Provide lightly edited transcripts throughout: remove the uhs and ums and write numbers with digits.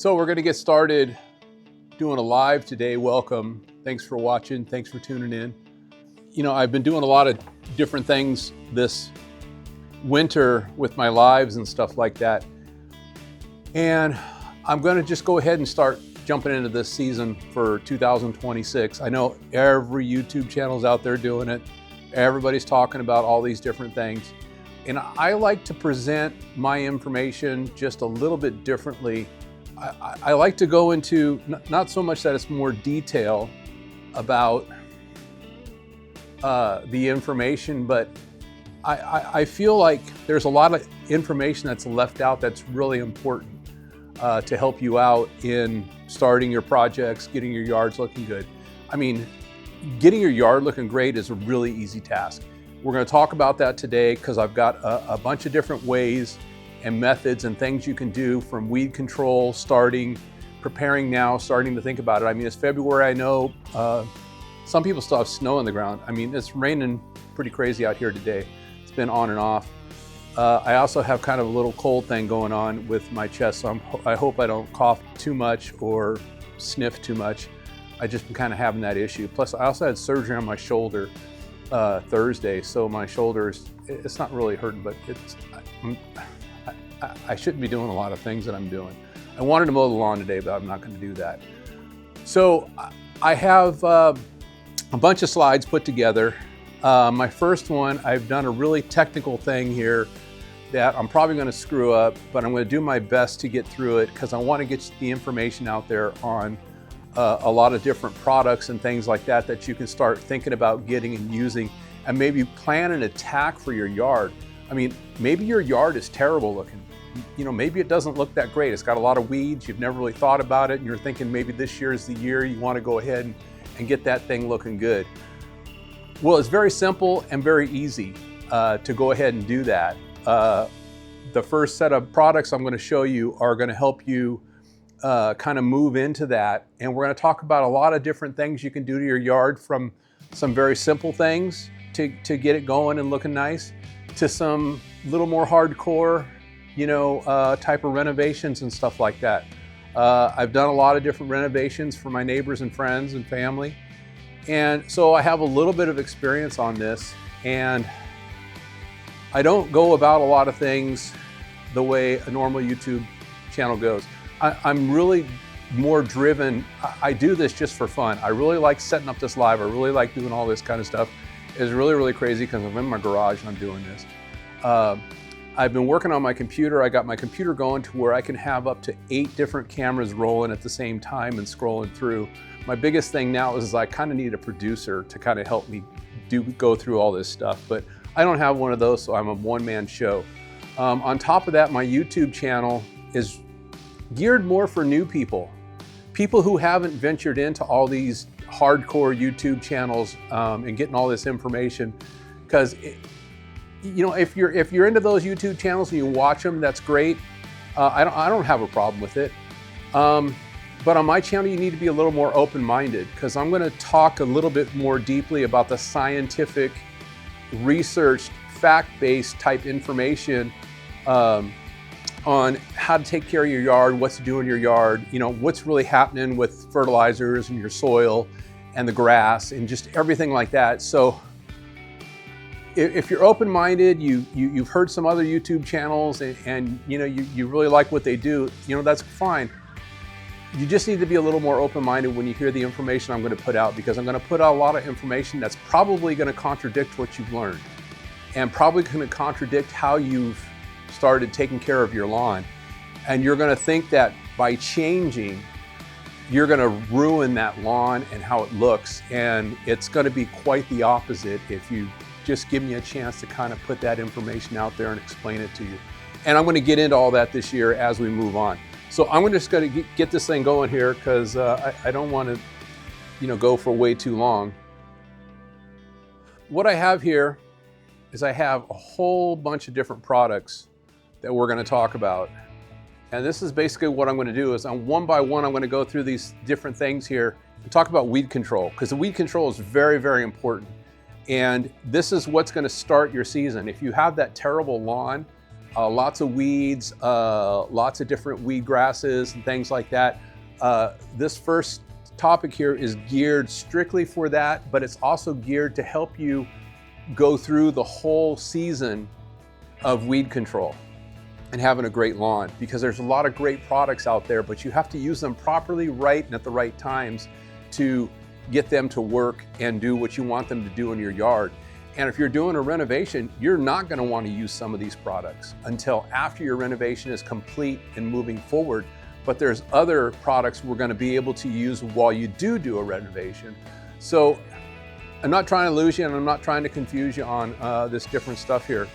So we're going to get started doing a live today. Welcome. Thanks for watching. Thanks for tuning in. You know, I've been doing a lot of different things this winter with my lives and stuff like that. And I'm going to just go ahead and start jumping into this season for 2026. I know every YouTube channel's out there doing it. Everybody's talking about all these different things. And I like to present my information just a little bit differently. I like to go into, not so much that it's more detail about the information, but I feel like there's a lot of information that's left out that's really important to help you out in starting your projects, getting your yards looking good. I mean, getting your yard looking great is a really easy task. We're going to talk about that today because I've got a bunch of different ways and methods and things you can do, from weed control, preparing now, starting to think about it. I mean, it's February, I know. Some people still have snow on the ground. I mean, it's raining pretty crazy out here today. It's been on and off. I also have kind of a little cold thing going on with my chest, so I hope I don't cough too much or sniff too much. I just been kind of having that issue. Plus, I also had surgery on my shoulder Thursday, so my shoulders, it's not really hurting, but I shouldn't be doing a lot of things that I'm doing. I wanted to mow the lawn today, but I'm not going to do that. So I have a bunch of slides put together. My first one, I've done a really technical thing here that I'm probably going to screw up, but I'm going to do my best to get through it because I want to get the information out there on a lot of different products and things like that that you can start thinking about getting and using, and maybe plan an attack for your yard. I mean, maybe your yard is terrible looking. You know, maybe it doesn't look that great. It's got a lot of weeds. You've never really thought about it, and you're thinking maybe this year is the year you want to go ahead and get that thing looking good. Well, it's very simple and very easy to go ahead and do that. The first set of products I'm going to show you are going to help you kind of move into that. And we're going to talk about a lot of different things you can do to your yard, from some very simple things to get it going and looking nice, to some little more hardcore, you know, type of renovations and stuff like that. I've done a lot of different renovations for my neighbors and friends and family. And so I have a little bit of experience on this, and I don't go about a lot of things the way a normal YouTube channel goes. I'm really more driven. I do this just for fun. I really like setting up this live. I really like doing all this kind of stuff. It's really, really crazy because I'm in my garage and I'm doing this. I've been working on my computer. I got my computer going to where I can have up to 8 different cameras rolling at the same time and scrolling through. My biggest thing now is I kind of need a producer to kind of help me go through all this stuff, but I don't have one of those, so I'm a one-man show. On top of that, my YouTube channel is geared more for new people who haven't ventured into all these hardcore YouTube channels and getting all this information. Because you know, if you're into those YouTube channels and you watch them, that's great. I don't have a problem with it. But on my channel, you need to be a little more open-minded, because I'm going to talk a little bit more deeply about the scientific, researched, fact-based type information on how to take care of your yard, what to do in your yard, you know, what's really happening with fertilizers and your soil and the grass and just everything like that. So if you're open-minded, you've heard some other YouTube channels and you know, you really like what they do, you know, that's fine. You just need to be a little more open-minded when you hear the information I'm going to put out, because I'm going to put out a lot of information that's probably going to contradict what you've learned, and probably going to contradict how you've started taking care of your lawn. And you're going to think that by changing, you're going to ruin that lawn and how it looks. And it's going to be quite the opposite if you just give me a chance to kind of put that information out there and explain it to you. And I'm going to get into all that this year as we move on. So I'm just going to get this thing going here, because I don't want to, you know, go for way too long. What I have here is I have a whole bunch of different products that we're going to talk about. And this is basically what I'm going to do is one by one, I'm going to go through these different things here and talk about weed control, because the weed control is very, very important. And this is what's going to start your season. If you have that terrible lawn, lots of weeds, lots of different weed grasses and things like that. This first topic here is geared strictly for that, but it's also geared to help you go through the whole season of weed control and having a great lawn, because there's a lot of great products out there, but you have to use them properly, right, and at the right times to get them to work and do what you want them to do in your yard. And if you're doing a renovation, you're not going to want to use some of these products until after your renovation is complete and moving forward. But there's other products we're going to be able to use while you do a renovation. So I'm not trying to lose you, and I'm not trying to confuse you on this different stuff here.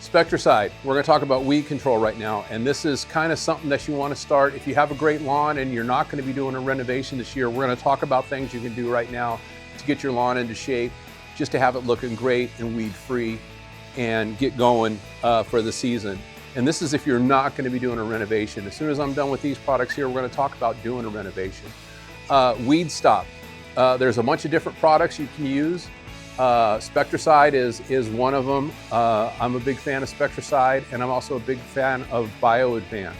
Spectricide, we're going to talk about weed control right now, and this is kind of something that you want to start. If you have a great lawn and you're not going to be doing a renovation this year, we're going to talk about things you can do right now to get your lawn into shape, just to have it looking great and weed free and get going for the season. And this is if you're not going to be doing a renovation. As soon as I'm done with these products here, we're going to talk about doing a renovation. Weed Stop. There's a bunch of different products you can use. Spectricide is one of them. I'm a big fan of Spectricide, and I'm also a big fan of BioAdvance.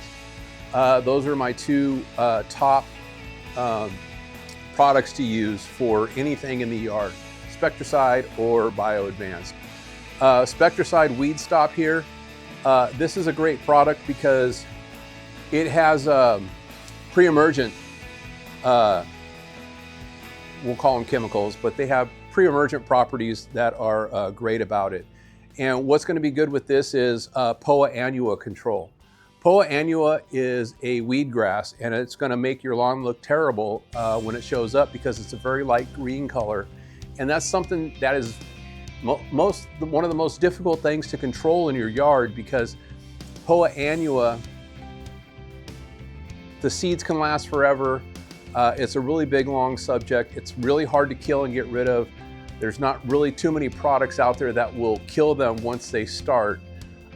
Those are my two top products to use for anything in the yard, Spectricide or BioAdvance. Spectricide Weed Stop here. This is a great product because it has pre-emergent, we'll call them chemicals, but they have pre-emergent properties that are great about it. And what's going to be good with this is Poa annua control. Poa annua is a weed grass, and it's going to make your lawn look terrible when it shows up because it's a very light green color. And that's something that is one of the most difficult things to control in your yard, because Poa annua, the seeds can last forever. It's a really big, long subject. It's really hard to kill and get rid of. There's not really too many products out there that will kill them once they start.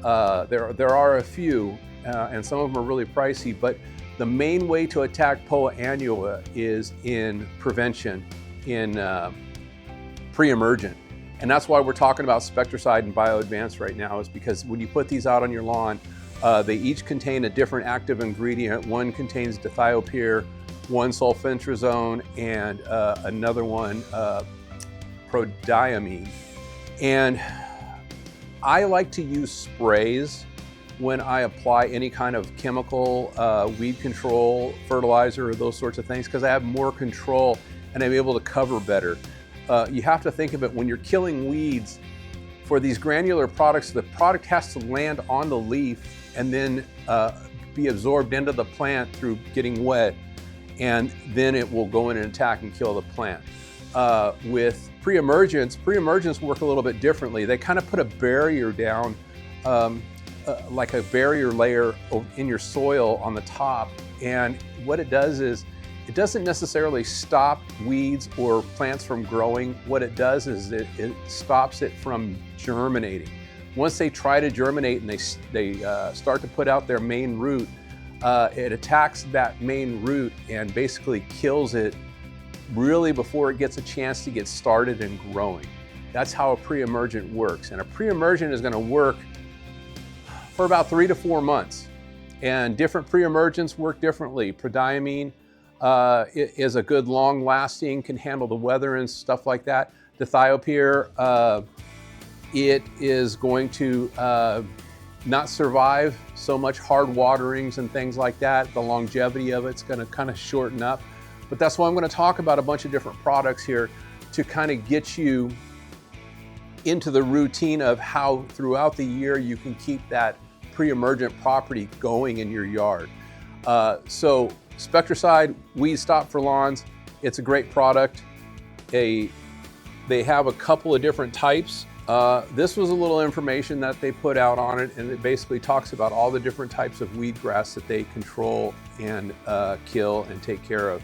There are a few, and some of them are really pricey, but the main way to attack Poa annua is in prevention, in pre-emergent. And that's why we're talking about Spectricide and BioAdvance right now, is because when you put these out on your lawn, they each contain a different active ingredient. One contains dithiopyr, one sulfentrazone, and another one prodiamine. And I like to use sprays when I apply any kind of chemical, weed control, fertilizer, or those sorts of things, because I have more control and I'm able to cover better. You have to think of it when you're killing weeds. For these granular products, the product has to land on the leaf and then be absorbed into the plant through getting wet, and then it will go in and attack and kill the plant. With pre-emergents work a little bit differently. They kind of put a barrier down, like a barrier layer in your soil on the top, and what it does is it doesn't necessarily stop weeds or plants from growing. What it does is it stops it from germinating. Once they try to germinate and they start to put out their main root, it attacks that main root and basically kills it really before it gets a chance to get started and growing. That's how a pre-emergent works. And a pre-emergent is going to work for about 3 to 4 months. And different pre-emergents work differently. Prodiamine is a good long-lasting, can handle the weather and stuff like that. Dithiopyr, it is going to not survive so much hard waterings and things like that. The longevity of it's going to kind of shorten up. But that's why I'm going to talk about a bunch of different products here to kind of get you into the routine of how throughout the year you can keep that pre-emergent property going in your yard. So Spectricide Weed Stop for lawns, it's a great product. They have a couple of different types. This was a little information that they put out on it, and it basically talks about all the different types of weed grass that they control and kill and take care of.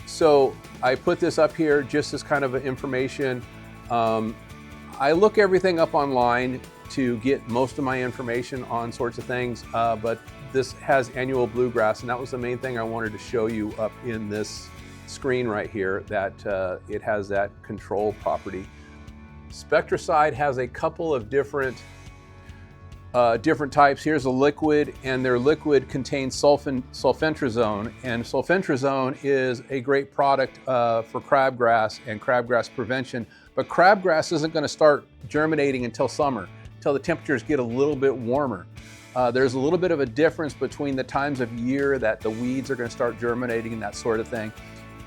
So I put this up here just as kind of an information. I look everything up online to get most of my information on sorts of things, but this has annual bluegrass, and that was the main thing I wanted to show you up in this screen right here, that it has that control property. Spectricide has a couple of different different types. Here's a liquid, and their liquid contains sulfentrazone, and sulfentrazone is a great product for crabgrass and crabgrass prevention. But crabgrass isn't going to start germinating until summer, until the temperatures get a little bit warmer. There's a little bit of a difference between the times of year that the weeds are going to start germinating and that sort of thing.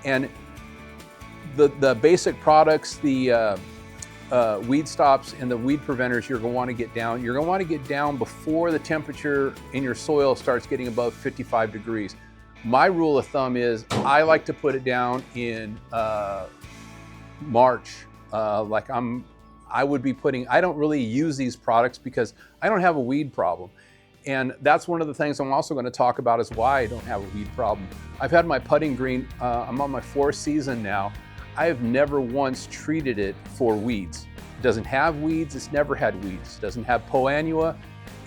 And the basic products, the weed stops and the weed preventers you're going to want to get down. You're going to want to get down before the temperature in your soil starts getting above 55 degrees. My rule of thumb is I like to put it down in March. I would be putting, I don't really use these products because I don't have a weed problem. And that's one of the things I'm also going to talk about is why I don't have a weed problem. I've had my putting green, I'm on my 4th season now. I have never once treated it for weeds. It doesn't have weeds, it's never had weeds. It doesn't have annua,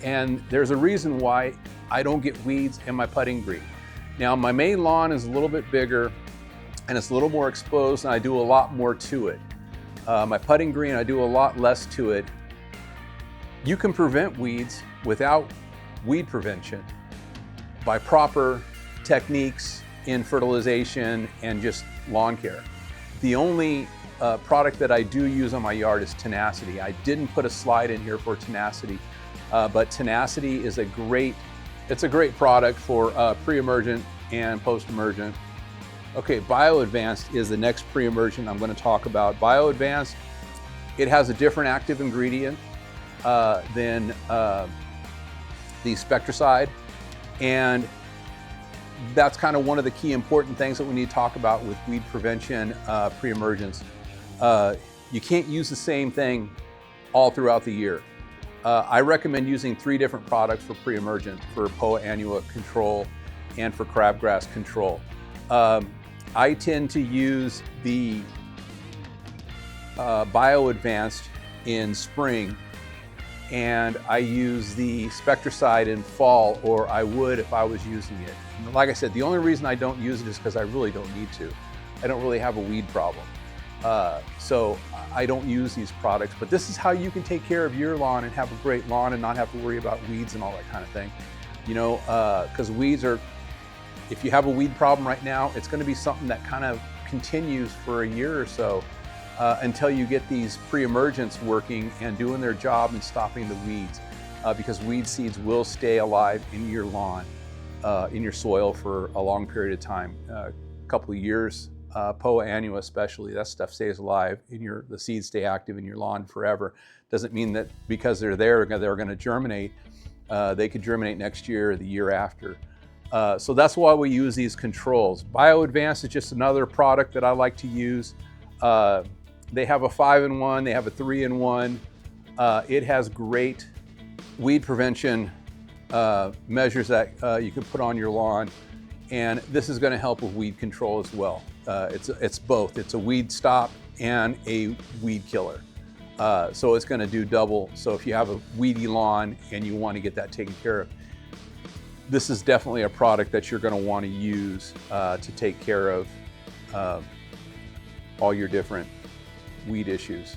and there's a reason why I don't get weeds in my putting green. Now my main lawn is a little bit bigger and it's a little more exposed and I do a lot more to it. My putting green, I do a lot less to it. You can prevent weeds without weed prevention by proper techniques in fertilization and just lawn care. The only product that I do use on my yard is Tenacity. I didn't put a slide in here for Tenacity, but Tenacity is a great product for pre-emergent and post-emergent. Okay, BioAdvanced is the next pre-emergent I'm going to talk about. BioAdvanced, it has a different active ingredient than the spectricide, and that's kind of one of the key important things that we need to talk about with weed prevention pre-emergence. You can't use the same thing all throughout the year. I recommend using 3 different products for pre-emergent, for annua control and for crabgrass control. I tend to use the BioAdvanced in spring, and I use the spectricide in fall, or I would if I was using it. And like I said, the only reason I don't use it is because I really don't need to. I don't really have a weed problem. So I don't use these products, but this is how you can take care of your lawn and have a great lawn and not have to worry about weeds and all that kind of thing. You know, because weeds are, if you have a weed problem right now, it's going to be something that kind of continues for a year or so until you get these pre-emergents working and doing their job and stopping the weeds, because weed seeds will stay alive in your lawn, in your soil for a long period of time, a couple of years. Annua especially, that stuff stays alive in the seeds stay active in your lawn forever. Doesn't mean that because they're there, they're going to germinate. They could germinate next year or the year after. So that's why we use these controls. BioAdvanced is just another product that I like to use. They have a 5-in-1, they have a 3-in-1. It has great weed prevention measures that you can put on your lawn, and this is going to help with weed control as well. It's both. It's a weed stop and a weed killer. So it's going to do double. So if you have a weedy lawn and you want to get that taken care of, this is definitely a product that you're going to want to use to take care of all your different weed issues.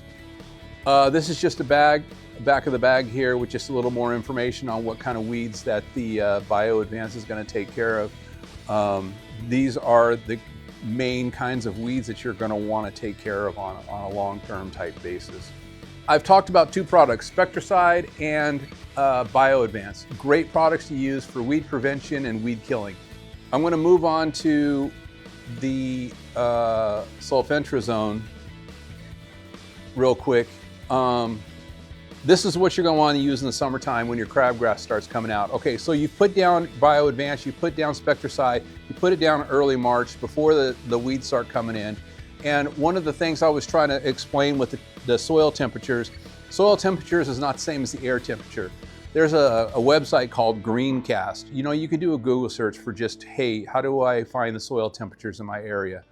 This is just a bag, back of the bag here with just a little more information on what kind of weeds that the BioAdvanced is going to take care of. These are the main kinds of weeds that you're going to want to take care of on a long-term type basis. I've talked about 2 products, Spectricide and BioAdvanced. Great products to use for weed prevention and weed killing. I'm going to move on to the sulfentrazone real quick. This is what you're going to want to use in the summertime when your crabgrass starts coming out. Okay, so you put down BioAdvanced, you put down Spectricide, you put it down early March before the weeds start coming in. And one of the things I was trying to explain with the soil temperatures is not the same as the air temperature. There's a website called Greencast. You know, you could do a Google search for just, hey, how do I find the soil temperatures in my area?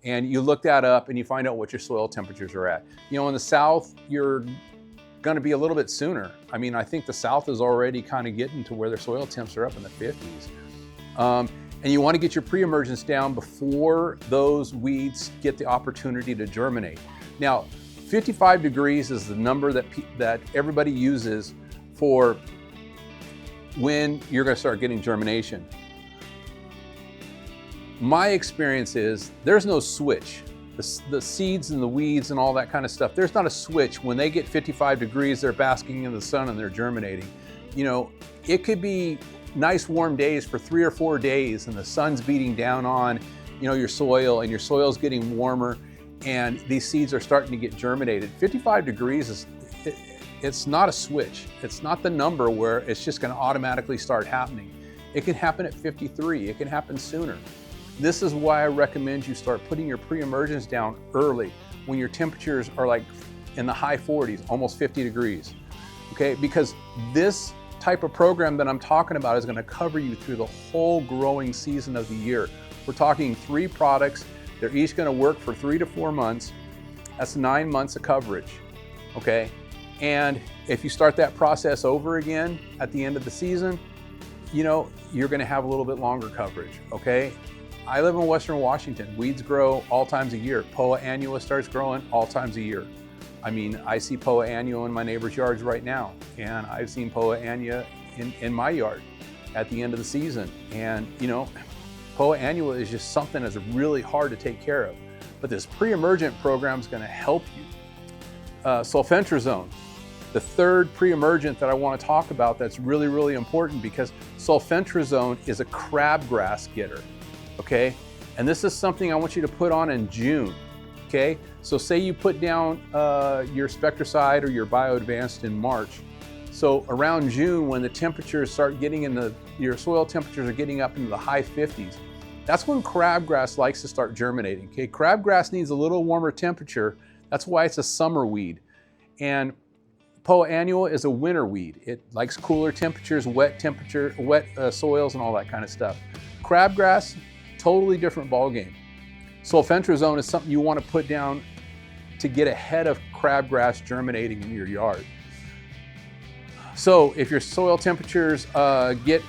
And you look that up and you find out what your soil temperatures are at. You know, in the South, you're going to be a little bit sooner. I mean, I think the South is already kind of getting to where their soil temps are up in the 50s. And you want to get your pre-emergence down before those weeds get the opportunity to germinate. Now, 55 degrees is the number that everybody uses for when you're going to start getting germination. My experience is there's no switch. The seeds and the weeds and all that kind of stuff, there's not a switch. When they get 55 degrees, they're basking in the sun and they're germinating. You know, it could be nice warm days for 3 or 4 days and the sun's beating down on, you know, your soil, and your soil's getting warmer and these seeds are starting to get germinated. 55 degrees it's not a switch. It's not the number where it's just going to automatically start happening. It can happen at 53. It can happen sooner. This is why I recommend you start putting your pre-emergence down early when your temperatures are like in the high 40s, almost 50 degrees, okay? Because this type of program that I'm talking about is gonna cover you through the whole growing season of the year. We're talking 3 products. They're each gonna work for 3 to 4 months. That's 9 months of coverage, okay? And if you start that process over again at the end of the season, you know, you're gonna have a little bit longer coverage, okay? I live in Western Washington. Weeds grow all times a year. Poa annua starts growing all times a year. I mean, I see Poa annua in my neighbor's yards right now, and I've seen Poa annua in my yard at the end of the season. And you know, Poa annua is just something that's really hard to take care of. But this pre-emergent program is going to help you. Sulfentrazone, the third pre-emergent that I want to talk about that's really, really important, because sulfentrazone is a crabgrass getter. Okay, and this is something I want you to put on in June. Okay, so say you put down your Spectracide or your BioAdvanced in March. So around June, when the temperatures start getting your soil temperatures are getting up into the high 50s, that's when crabgrass likes to start germinating. Okay, crabgrass needs a little warmer temperature. That's why it's a summer weed. And Poa annua is a winter weed. It likes cooler temperatures, wet soils, and all that kind of stuff. Crabgrass, totally different ballgame. Sulfentrazone is something you want to put down to get ahead of crabgrass germinating in your yard. So if your soil temperatures get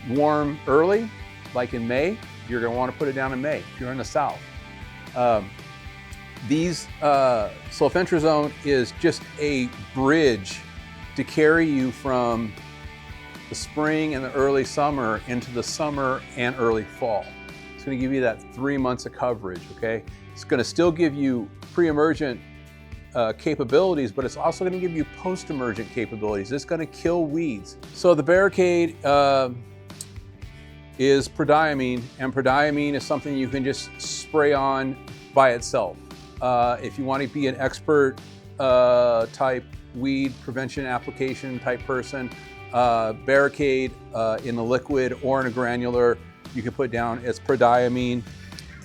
warm early, like in May, you're going to want to put it down in May if you're in the south. Sulfentrazone is just a bridge to carry you from the spring and the early summer into the summer and early fall. It's going to give you that 3 months of coverage, okay? It's going to still give you pre-emergent capabilities, but it's also going to give you post-emergent capabilities. It's going to kill weeds. So the Barricade is prodiamine, and prodiamine is something you can just spray on by itself. If you want to be an expert type weed prevention application type person, Barricade in the liquid or in a granular, you can put down, it's prodiamine.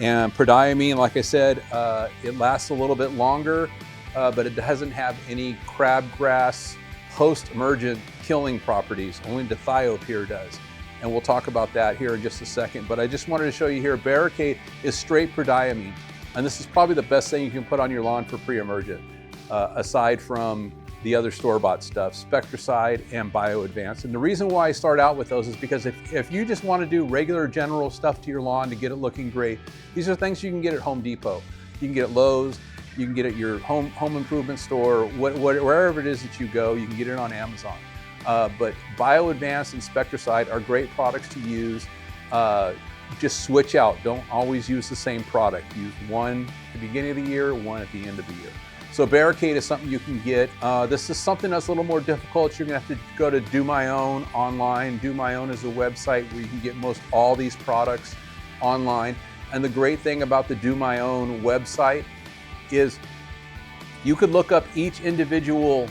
And prodiamine, like I said, it lasts a little bit longer, but it doesn't have any crabgrass post-emergent killing properties. Only dithiopyr does. And we'll talk about that here in just a second. But I just wanted to show you here, Barricade is straight prodiamine. And this is probably the best thing you can put on your lawn for pre-emergent, aside from the other store-bought stuff, Spectracide and BioAdvanced. And the reason why I start out with those is because if you just want to do regular general stuff to your lawn to get it looking great, these are things you can get at Home Depot. You can get at Lowe's, you can get at your home improvement store, wherever it is that you go, you can get it on Amazon. But BioAdvanced and Spectracide are great products to use. Just switch out. Don't always use the same product. Use one at the beginning of the year, one at the end of the year. So Barricade is something you can get. This is something that's a little more difficult. You're gonna have to go to Do My Own online. Do My Own is a website where you can get most all these products online. And the great thing about the Do My Own website is you could look up each individual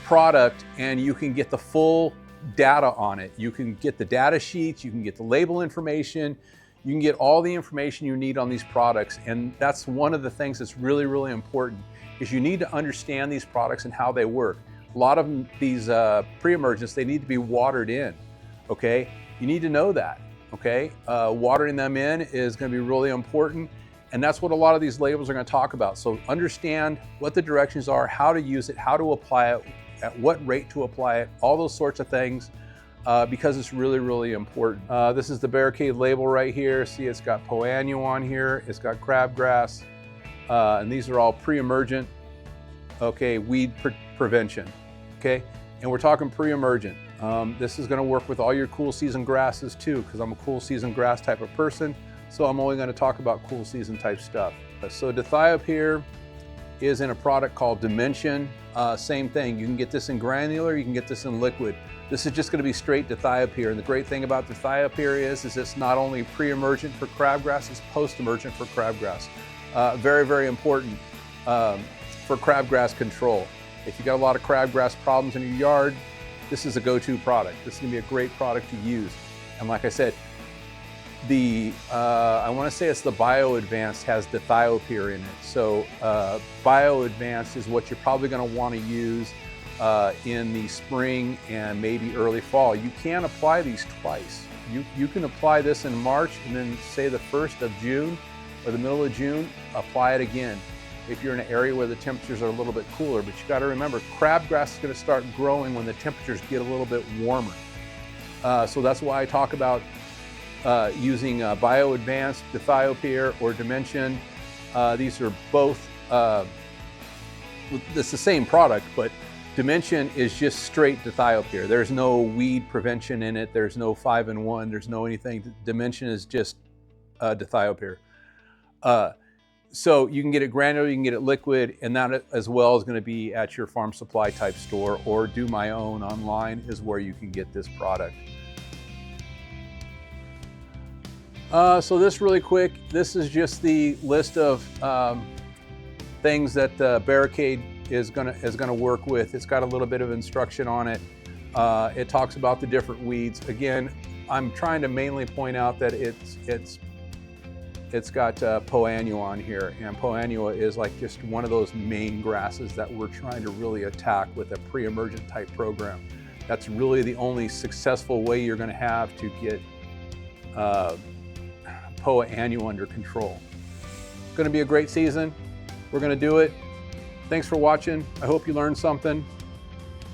product and you can get the full data on it. You can get the data sheets, you can get the label information, you can get all the information you need on these products. And that's one of the things that's really, really important, is you need to understand these products and how they work. A lot of these pre-emergents, they need to be watered in, okay? You need to know that, okay? Watering them in is gonna be really important, and that's what a lot of these labels are gonna talk about. So understand what the directions are, how to use it, how to apply it, at what rate to apply it, all those sorts of things, because it's really, really important. This is the Barricade label right here. See, it's got Poa annua on here, it's got crabgrass, and these are all pre-emergent, okay, weed prevention, okay? And we're talking pre-emergent. This is going to work with all your cool season grasses too, because I'm a cool season grass type of person. So I'm only going to talk about cool season type stuff. So dithiopyr is in a product called Dimension. Same thing, you can get this in granular, you can get this in liquid. This is just going to be straight dithiopyr. And the great thing about dithiopyr is it's not only pre-emergent for crabgrass, it's post-emergent for crabgrass. Very, very important for crabgrass control. If you got a lot of crabgrass problems in your yard, this is a go-to product. This is going to be a great product to use. And like I said, I want to say it's the Bio Advanced has dithiopyr in it. So Bio Advanced is what you're probably going to want to use in the spring and maybe early fall. You can apply these twice. You can apply this in March and then say the 1st of June or the middle of June, apply it again if you're in an area where the temperatures are a little bit cooler. But you got to remember, crabgrass is going to start growing when the temperatures get a little bit warmer. So that's why I talk about using Bio Advanced, dithiopyr, or Dimension. These are both, it's the same product, but Dimension is just straight dithiopyr. There's no weed prevention in it. There's no 5-in-1. There's no anything. Dimension is just dithiopyr. So you can get it granular, you can get it liquid, and that as well is going to be at your farm supply type store, or Do My Own online is where you can get this product. So this really quick, this is just the list of things that Barricade is gonna work with. It's got a little bit of instruction on it. It talks about the different weeds. Again, I'm trying to mainly point out that it's got Poa annua on here, and Poa annua is like just one of those main grasses that we're trying to really attack with a pre-emergent type program. That's really the only successful way you're going to have to get Poa annua under control. It's going to be a great season. We're going to do it. Thanks for watching. I hope you learned something,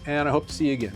and I hope to see you again.